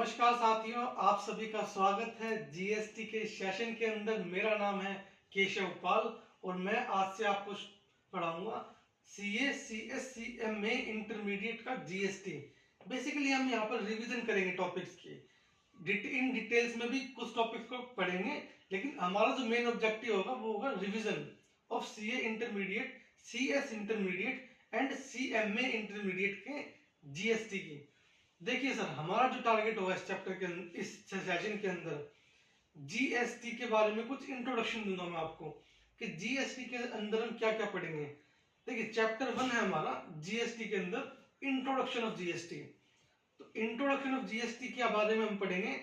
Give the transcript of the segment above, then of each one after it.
नमस्कार साथियों, आप सभी का स्वागत है जीएसटी के सेशन के अंदर। मेरा नाम है केशव पाल और मैं आज से आपको पढ़ाऊंगा सीए सीएससीएम में इंटरमीडिएट का जीएसटी। बेसिकली हम यहाँ पर रिवीजन करेंगे टॉपिक्स की। इन डिटेल्स में भी कुछ टॉपिक्स को पढ़ेंगे, लेकिन हमारा जो मेन ऑब्जेक्टिव होगा वो होगा revision of CA intermediate, CS intermediate and CMA intermediate के जीएसटी की। देखिए सर, हमारा जो टारगेट होगा इस चैप्टर के इस सेशन के अंदर जीएसटी के बारे में कुछ इंट्रोडक्शन दूंगा मैं आपको कि जीएसटी के अंदर हम क्या क्या पढ़ेंगे। देखिए चैप्टर 1 है हमारा जीएसटी के अंदर इंट्रोडक्शन ऑफ जीएसटी। तो इंट्रोडक्शन ऑफ जीएसटी के बारे में हम पढ़ेंगे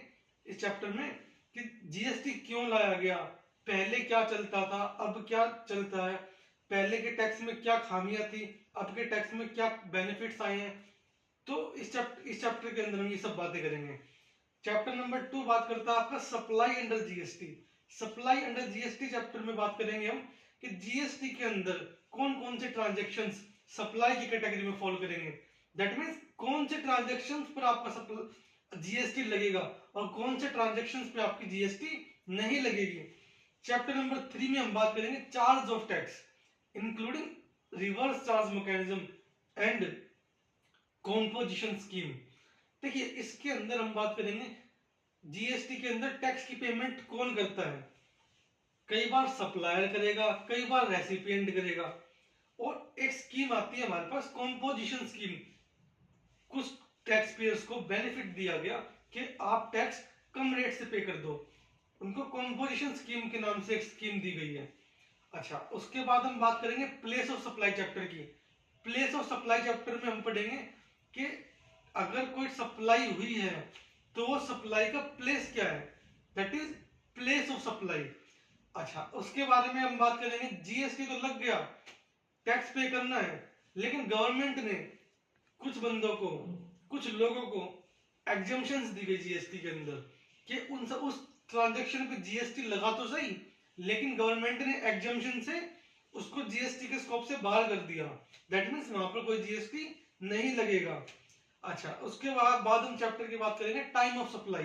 इस चैप्टर में कि जीएसटी क्यों लाया गया, पहले क्या चलता था, अब क्या चलता है, पहले के टैक्स में क्या खामियां थी, अब के टैक्स में क्या बेनिफिट्स आए हैं। तो इस चैप्टर के अंदर हम ये सब बातें करेंगे। चैप्टर नंबर 2 बात करता है आपका supply under GST. Supply under GST chapter में बात करेंगे हम कि जीएसटी के अंदर कौन कौन से ट्रांजैक्शंस सप्लाई की कैटेगरी में फॉलो करेंगे। दैट मींस कौन से ट्रांजैक्शंस पर आपका जीएसटी लगेगा और कौन से ट्रांजैक्शंस पे आपकी जीएसटी नहीं लगेगी। चैप्टर नंबर 3 में हम बात करेंगे charge of tax including reverse charge mechanism and composition scheme. देखिए इसके अंदर हम बात करेंगे जीएसटी के अंदर टैक्स की पेमेंट कौन करता है। कई बार सप्लायर करेगा, कई बार रेसिपिएंट करेगा, और एक स्कीम आती है हमारे पास कॉम्पोजिशन स्कीम। कुछ टैक्स पेयर्स को बेनिफिट दिया गया कि आप टैक्स कम रेट से पे कर दो, उनको कॉम्पोजिशन स्कीम के नाम से एक स्कीम दी गई है। अच्छा, उसके बाद हम बात करेंगे प्लेस ऑफ सप्लाई चैप्टर की। प्लेस ऑफ सप्लाई चैप्टर में हम पढ़ेंगे कि अगर कोई सप्लाई हुई है तो वो सप्लाई का प्लेस क्या है, that is place of supply. अच्छा, उसके बारे में हम बात करेंगे जीएसटी तो लग गया, टैक्स पे करना है, लेकिन गवर्नमेंट ने कुछ बंदों को, कुछ लोगों को एग्जम्पशंस दी गई जीएसटी के अंदर कि उस ट्रांजैक्शन पे जीएसटी लगा तो सही, लेकिन गवर्नमेंट ने एग्जम्पशन से उसको जीएसटी के स्कोप से बाहर कर दिया। दैट मीन्स वहां पर कोई जीएसटी नहीं लगेगा। अच्छा, उसके बाद हम चैप्टर की बात करेंगे time of supply.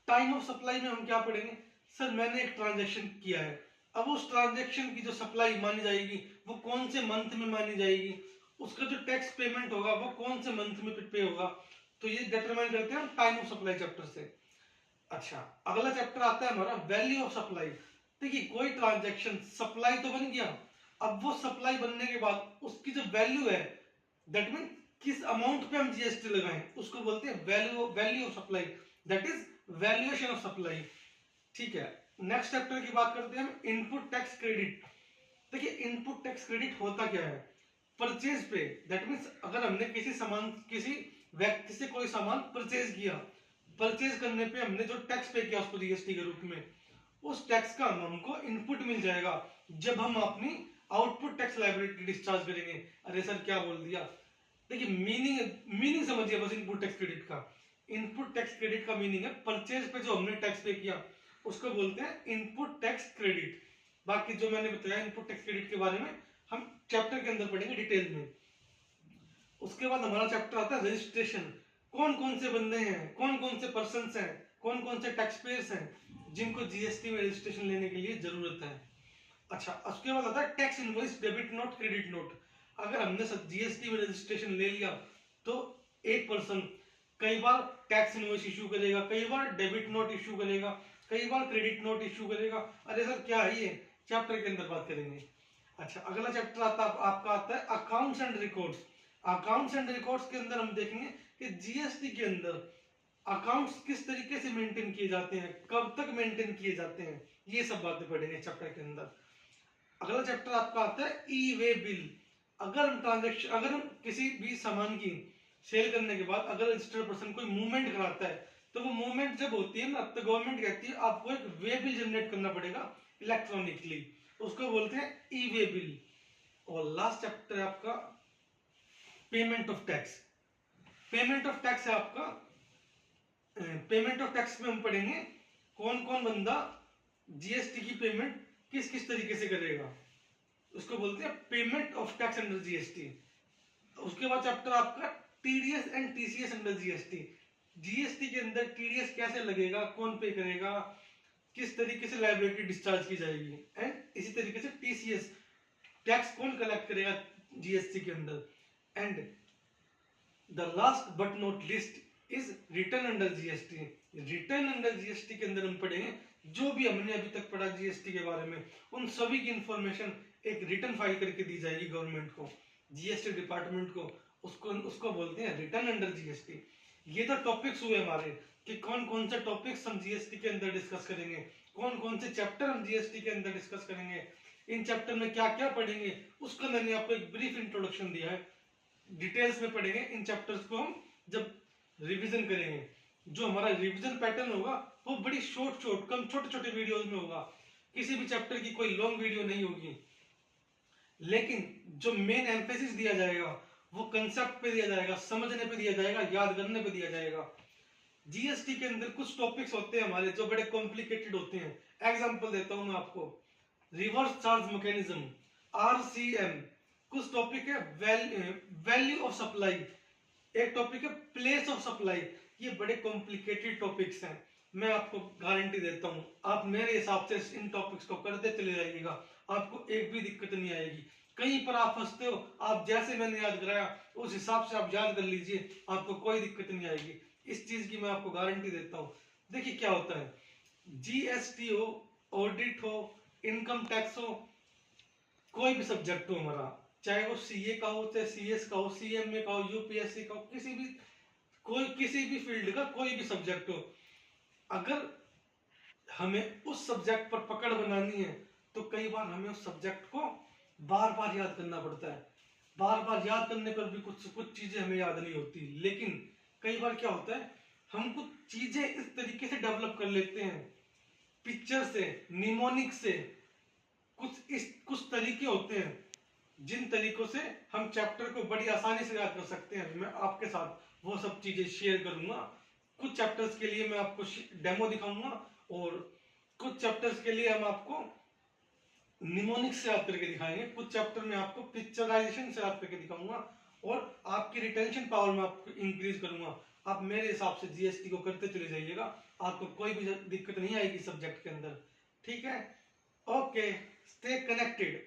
Time of supply में हम क्या पढ़ेंगे, सर मैंने एक ट्रांजैक्शन किया है, अब उस ट्रांजैक्शन की जो सप्लाई मानी जाएगी वो कौन से मंथ में मानी जाएगी, उसका जो टैक्स पेमेंट होगा वो कौन से मंथ में पे होगा। तो ये डिटरमाइन करते हैं हम टाइम ऑफ सप्लाई चैप्टर से। अच्छा, अगला चैप्टर आता है हमारा वैल्यू ऑफ सप्लाई। देखिए कोई ट्रांजैक्शन सप्लाई तो बन गया, अब वो सप्लाई बनने के बाद उसकी जो वैल्यू है, दैट मीन किस अमाउंट पे हम जीएसटी लगाएं, उसको बोलते हैं value of supply, that is valuation of supply. ठीक है, नेक्स्ट चैप्टर की बात करते हैं हम इनपुट टैक्स क्रेडिट। देखिए इनपुट टैक्स क्रेडिट होता क्या है, परचेज पे, दैट मीन्स अगर हमने किसी व्यक्ति से कोई सामान परचेज किया, परचेज करने पे हमने जो टैक्स पे किया उसको जीएसटी के रूप में, उस टैक्स का हमको इनपुट मिल जाएगा जब हम अपनी आउटपुट टैक्स लायबिलिटी डिस्चार्ज करेंगे। अरे सर क्या बोल दिया, देखिए मीनिंग समझिए बस इनपुट टैक्स क्रेडिट का। इनपुट टैक्स क्रेडिट का मीनिंग है परचेज पे जो हमने टैक्स पे किया उसको बोलते हैं इनपुट टैक्स क्रेडिट। बाकी जो मैंने बताया इनपुट टैक्स क्रेडिट के बारे में हम चैप्टर के अंदर पढ़ेंगे डिटेल में। उसके बाद हमारा चैप्टर आता है रजिस्ट्रेशन। कौन कौन से बंदे हैं, कौन कौन से पर्सन्स हैं, कौन कौन से टैक्स पेयर्स हैं जिनको जीएसटी में रजिस्ट्रेशन लेने के लिए जरूरत है। अच्छा, उसके बाद आता है tax invoice, debit note, credit note. अगर हमने जीएसटी में रजिस्ट्रेशन ले लिया तो एक पर्सन कई बार टैक्स इनवॉइस इशू करेगा, कई बार डेबिट नोट इशू करेगा, कई बार क्रेडिट नोट इशू करेगा। अरे सर क्या है ये, चैप्टर के अंदर बात करेंगे। अच्छा, अगला चैप्टर आपका आता है accounts and records. Accounts and records के अंदर हम देखेंगे कि जीएसटी के अंदर अकाउंट्स किस तरीके से मेंटेन किए जाते हैं, कब तक मेंटेन किए जाते हैं, ये सब बातें पढ़ेंगे चैप्टर के अंदर। अगला चैप्टर आपका आता है ई वे बिल। अगर हम किसी भी सामान की सेल करने के बाद अगर रजिस्टर्ड पर्सन कोई मूवमेंट कराता है, तो वो मूवमेंट जब होती है ना, तो गवर्नमेंट कहती है आपको एक वे बिल जनरेट करना पड़ेगा इलेक्ट्रॉनिकली, उसको बोलते हैं ई वे बिल। और लास्ट चैप्टर है आपका payment of tax. Payment of tax है आपका, पेमेंट ऑफ टैक्स में हम पढ़ेंगे कौन कौन बंदा जीएसटी की पेमेंट किस किस तरीके से करेगा, उसको बोलते हैं payment of tax under GST. उसके बाद चैप्टर आपका TDS and TCS under GST. GST के अंदर टीडीएस कैसे लगेगा, कौन पे करेगा, किस तरीके से लायबिलिटी डिस्चार्ज की जाएगी, एंड इसी तरीके से टीसीएस टैक्स कौन कलेक्ट करेगा जीएसटी के अंदर, and the last but not list is return under GST. Return under GST के अंदर हम पढ़ेंगे जो भी हमने अभी तक पढ़ा जीएसटी के बारे में, उन सभी की इंफॉर्मेशन एक रिटर्न फाइल करके दी जाएगी गवर्नमेंट को, जीएसटी डिपार्टमेंट को, उसको बोलते हैं रिटर्न अंडर जीएसटी। ये तो टॉपिक्स हुए हमारे कि कौन कौन से टॉपिक्स हम जीएसटी के अंदर डिस्कस करेंगे, कौन कौन से चैप्टर हम जीएसटी के अंदर डिस्कस करेंगे, इन चैप्टर में क्या क्या पढ़ेंगे, उसका मैंने आपको एक ब्रीफ इंट्रोडक्शन दिया है। डिटेल्स में पढ़ेंगे इन चैप्टर्स को हम जब रिवीजन करेंगे। जो हमारा रिवीजन पैटर्न होगा वो बड़ी कम छोटे छोटे वीडियोस में होगा, किसी भी चैप्टर की कोई लॉन्ग वीडियो नहीं होगी, लेकिन जो मेन एम्फेसिस दिया जाएगा वो कंसेप्ट पे दिया जाएगा, समझने पे दिया जाएगा, याद करने पे दिया जाएगा। जीएसटी के अंदर कुछ टॉपिक्स होते हैं हमारे जो बड़े कॉम्प्लिकेटेड होते हैं। एग्जांपल देता हूं मैं आपको, रिवर्स चार्ज मैकेनिज्म, आरसीएम। कुछ टॉपिक है वैल्यू ऑफ सप्लाई, एक टॉपिक है प्लेस ऑफ सप्लाई। ये बड़े कॉम्प्लिकेटेड टॉपिक्स हैं, मैं आपको गारंटी देता हूं आप मेरे हिसाब से इन टॉपिक्स को करते चले जाइएगा, आपको एक भी दिक्कत नहीं आएगी। कहीं पर आप फंसते हो, आप जैसे मैंने याद कराया उस हिसाब से आप याद कर लीजिए, आपको कोई दिक्कत नहीं आएगी, इस चीज की मैं आपको गारंटी देता हूँ। देखिए क्या होता है, जीएसटी हो, ऑडिट हो, इनकम टैक्स हो, कोई भी सब्जेक्ट हो हमारा, चाहे वो सीए का हो, चाहे सीएस का हो, सीएमए का हो, यूपीएससी का हो, किसी भी फील्ड का कोई भी सब्जेक्ट हो, अगर हमें उस सब्जेक्ट पर पकड़ बनानी है तो कई बार हमें उस सब्जेक्ट को बार बार याद करना पड़ता है। बार बार याद करने पर भी कुछ चीजें हमें याद नहीं होती, लेकिन कई बार क्या होता है, हम कुछ चीजें इस तरीके से डेवलप कर लेते हैं, पिक्चर से, निमोनिक से, कुछ तरीके होते हैं जिन तरीकों से हम चैप्टर को बड़ी आसानी से याद कर सकते हैं। मैं आपके साथ वो सब चीजें शेयर करूंगा। कुछ चैप्टर्स के लिए मैं आपको डेमो दिखाऊंगा और कुछ चैप्टर्स के लिए हम आपको निमोनिक्स से याद करके दिखाएंगे, कुछ चैप्टर में आपको पिक्चराइजेशन से याद करके दिखाऊंगा और आपकी रिटेंशन पावर में आपको इंक्रीज करूंगा। आप मेरे हिसाब से जीएसटी को करते चले जाइएगा, आपको कोई भी दिक्कत नहीं आएगी सब्जेक्ट के अंदर, ठीक है। Okay, stay connected.